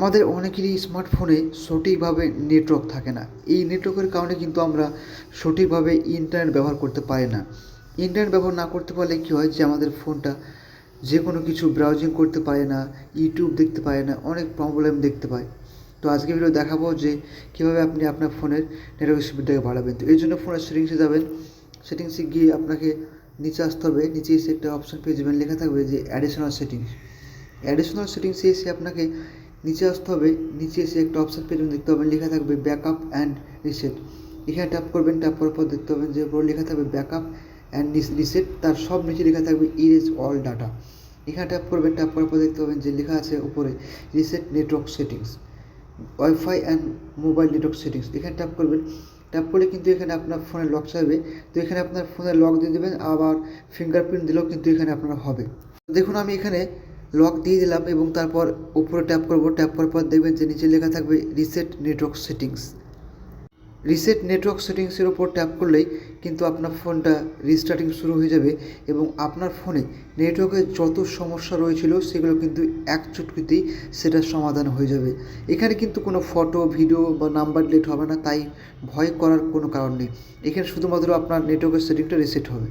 আমাদের অনেকেরই স্মার্টফোনে সঠিকভাবে নেটওয়ার্ক থাকে না। এই নেটওয়ার্কের কারণে কিন্তু আমরা সঠিকভাবে ইন্টারনেট ব্যবহার করতে পারি না। ইন্টারনেট ব্যবহার না করতে পারলে কী হয় যে আমাদের ফোনটা যে কোনো কিছু ব্রাউজিং করতে পারে না, ইউটিউব দেখতে পারে না, অনেক প্রবলেম দেখতে পায়। তো আজকে ভিডিও দেখাবো যে কীভাবে আপনি আপনার ফোনের নেটওয়ার্ক স্পিডটাকে বাড়াবেন। তো এর জন্য ফোনের সেটিংসে যাবেন। সেটিংসে গিয়ে আপনাকে নিচে আসতে হবে। নিচে এসে একটা অপশান পেয়ে যাবেন, লেখা থাকবে যে অ্যাডিশনাল সেটিংস। অ্যাডিশনাল সেটিংসে এসে আপনাকে নিচে আসতে হবে। নিচে এসে একটা অপশান পেয়ে যাবেন, দেখতে পাবেন লেখা থাকবে ব্যাকআপ অ্যান্ড রিসেট। এখানে ট্যাপ করবেন। ট্যাপ করার পর দেখতে পাবেন যে উপরে লেখা থাকবে ব্যাকআপ অ্যান্ড রিসেট, তার সব নিচে লেখা থাকবে ইরেজ অল ডাটা। এখানে ট্যাপ করবেন। ট্যাপ করার পর দেখতে পাবেন যে লেখা আছে উপরে reset network settings, wifi and mobile network settings. এখানে ট্যাপ করবেন। ট্যাপ করলে কিন্তু এখানে আপনার ফোনে লক চাইবে। তো এখানে আপনার ফোনে লক দিয়ে দেবেন, আবার ফিঙ্গারপ্রিন্ট দিলেও কিন্তু এখানে আপনার হবে। দেখুন আমি এখানে লক দিয়ে দিলাম এবং তারপর উপরে ট্যাপ করব। ট্যাপ করার পর দেখবেন যে নিচে লেখা থাকবে reset network settings. Reset network সেটিংসের ওপর ট্যাপ করলেই কিন্তু আপনার ফোনটা রিস্টার্টিং শুরু হয়ে যাবে এবং আপনার ফোনে নেটওয়ার্কের যত সমস্যা রয়েছিল সেগুলো কিন্তু এক চুটকিতেই সেটার সমাধান হয়ে যাবে। এখানে কিন্তু কোনো ফটো, ভিডিও বা নাম্বার ডিলিট হবে না, তাই ভয় করার কোনো কারণ নেই। এখানে শুধুমাত্র আপনার নেটওয়ার্কের সেটিংটা রিসেট হবে।